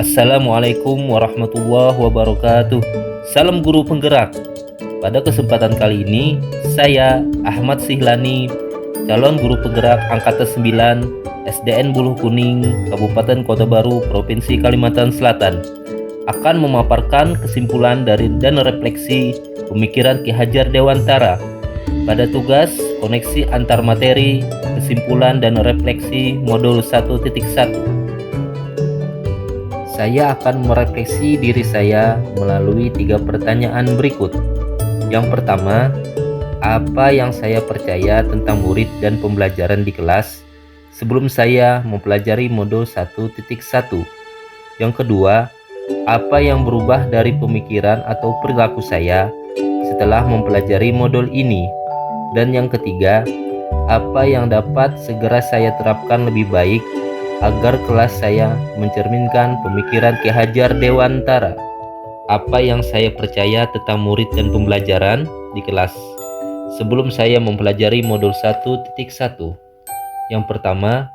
Assalamualaikum warahmatullahi wabarakatuh. Salam guru penggerak. Pada kesempatan kali ini, saya Ahmad Sihlani, calon guru penggerak angkatan 9 SDN Buluh Kuning, Kabupaten Kota Baru, Provinsi Kalimantan Selatan, akan memaparkan kesimpulan dari dan refleksi pemikiran Ki Hajar Dewantara pada tugas koneksi antar materi, kesimpulan dan refleksi modul 1.1. Saya akan merefleksi diri saya melalui 3 pertanyaan berikut. Yang pertama, apa yang saya percaya tentang murid dan pembelajaran di kelas sebelum saya mempelajari modul 1.1? Yang kedua, apa yang berubah dari pemikiran atau perilaku saya setelah mempelajari modul ini? Dan yang ketiga, apa yang dapat segera saya terapkan lebih baik agar kelas saya mencerminkan pemikiran Ki Hajar Dewantara. Apa yang saya percaya tentang murid dan pembelajaran di kelas sebelum saya mempelajari modul 1.1. Yang pertama,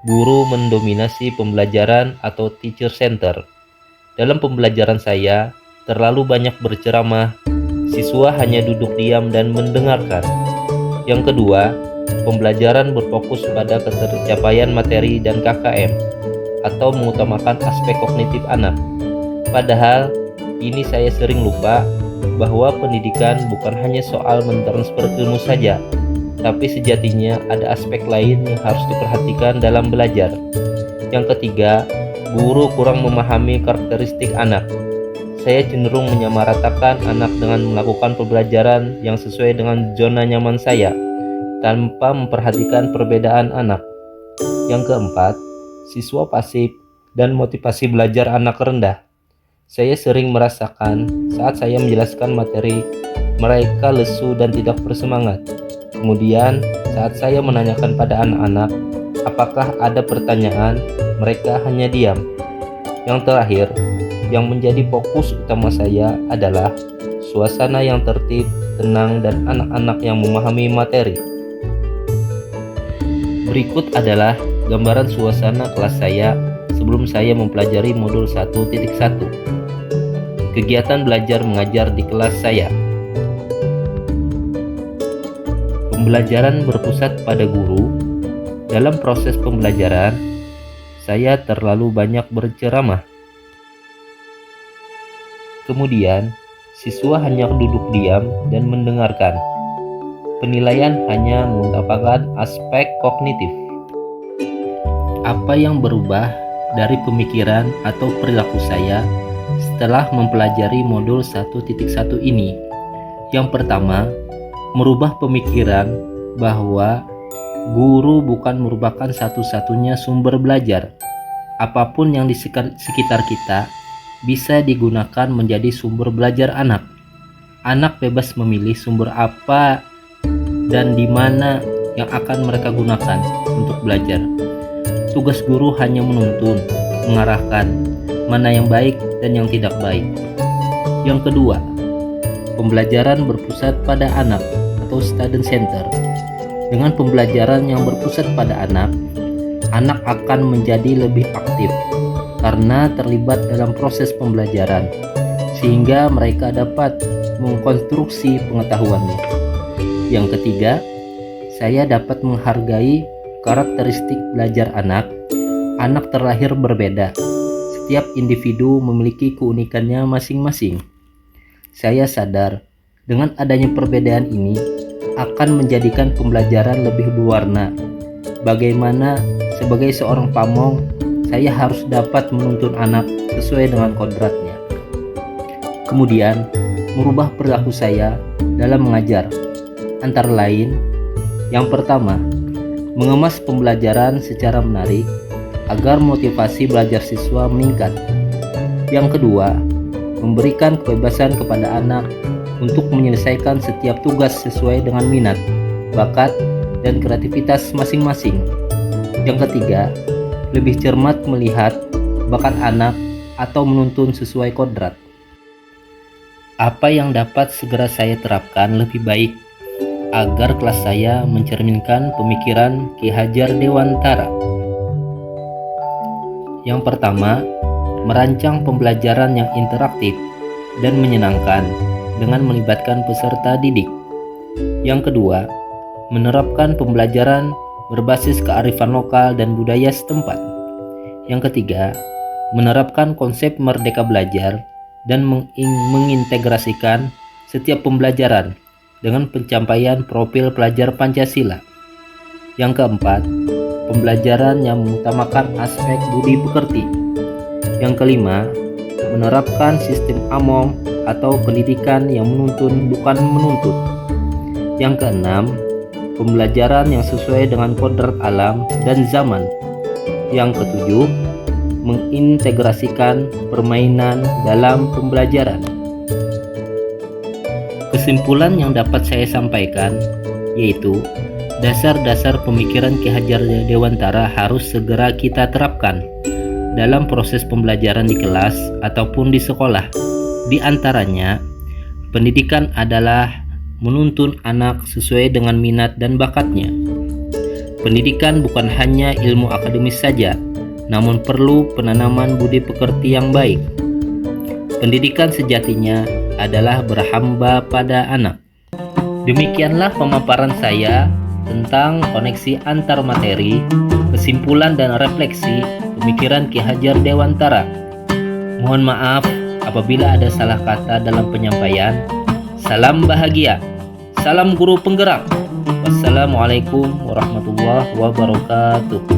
guru mendominasi pembelajaran atau teacher center. Dalam pembelajaran saya, terlalu banyak berceramah, siswa hanya duduk diam dan mendengarkan. Yang kedua, pembelajaran berfokus pada ketercapaian materi dan KKM atau mengutamakan aspek kognitif anak. Padahal ini saya sering lupa bahwa pendidikan bukan hanya soal mentransfer ilmu saja, tapi sejatinya ada aspek lain yang harus diperhatikan dalam belajar. Yang ketiga, guru kurang memahami karakteristik anak. Saya cenderung menyamaratakan anak dengan melakukan pembelajaran yang sesuai dengan zona nyaman saya, tanpa memperhatikan perbedaan anak. Yang keempat, siswa pasif dan motivasi belajar anak rendah. Saya sering merasakan saat saya menjelaskan materi, mereka lesu dan tidak bersemangat. Kemudian, saat saya menanyakan pada anak-anak apakah ada pertanyaan, mereka hanya diam. Yang terakhir, yang menjadi fokus utama saya adalah suasana yang tertib, tenang, dan anak-anak yang memahami materi. Berikut adalah gambaran suasana kelas saya sebelum saya mempelajari modul 1.1. Kegiatan belajar mengajar di kelas saya. Pembelajaran berpusat pada guru. Dalam proses pembelajaran, saya terlalu banyak berceramah. Kemudian, siswa hanya duduk diam dan mendengarkan. Penilaian hanya mengutamakan aspek kognitif. Apa yang berubah dari pemikiran atau perilaku saya setelah mempelajari modul 1.1 ini? Yang pertama, merubah pemikiran bahwa guru bukan merupakan satu-satunya sumber belajar. Apapun yang di sekitar kita bisa digunakan menjadi sumber belajar anak. Anak bebas memilih sumber apa dan di mana yang akan mereka gunakan untuk belajar. Tugas guru hanya menuntun, mengarahkan mana yang baik dan yang tidak baik. Yang kedua, pembelajaran berpusat pada anak atau student center. Dengan pembelajaran yang berpusat pada anak, anak akan menjadi lebih aktif karena terlibat dalam proses pembelajaran, sehingga mereka dapat mengkonstruksi pengetahuannya. Yang ketiga, saya dapat menghargai karakteristik belajar anak. Anak terlahir berbeda. Setiap individu memiliki keunikannya masing-masing. Saya sadar dengan adanya perbedaan ini akan menjadikan pembelajaran lebih berwarna. Bagaimana sebagai seorang pamong, saya harus dapat menuntun anak sesuai dengan kodratnya. Kemudian, merubah perilaku saya dalam mengajar. Antara lain, yang pertama, mengemas pembelajaran secara menarik agar motivasi belajar siswa meningkat. Yang kedua, memberikan kebebasan kepada anak untuk menyelesaikan setiap tugas sesuai dengan minat, bakat, dan kreativitas masing-masing. Yang ketiga, lebih cermat melihat bakat anak atau menuntun sesuai kodrat. Apa yang dapat segera saya terapkan lebih baik agar kelas saya mencerminkan pemikiran Ki Hajar Dewantara? Yang pertama, merancang pembelajaran yang interaktif dan menyenangkan dengan melibatkan peserta didik. Yang kedua, menerapkan pembelajaran berbasis kearifan lokal dan budaya setempat. Yang ketiga, menerapkan konsep merdeka belajar dan mengintegrasikan setiap pembelajaran dengan pencapaian profil pelajar Pancasila. Yang keempat, pembelajaran yang mengutamakan aspek budi pekerti. Yang kelima, menerapkan sistem AMOM atau pendidikan yang menuntun bukan menuntut. Yang keenam, pembelajaran yang sesuai dengan kodrat alam dan zaman. Yang ketujuh, mengintegrasikan permainan dalam pembelajaran. Kesimpulan yang dapat saya sampaikan yaitu dasar-dasar pemikiran Ki Hajar Dewantara harus segera kita terapkan dalam proses pembelajaran di kelas ataupun di sekolah. Di antaranya, pendidikan adalah menuntun anak sesuai dengan minat dan bakatnya. Pendidikan bukan hanya ilmu akademis saja, namun perlu penanaman budi pekerti yang baik. Pendidikan sejatinya adalah berhamba pada anak. Demikianlah pemaparan saya tentang koneksi antar materi, kesimpulan dan refleksi pemikiran Ki Hajar Dewantara. Mohon maaf apabila ada salah kata dalam penyampaian. Salam bahagia, salam guru penggerak. Wassalamualaikum warahmatullahi wabarakatuh.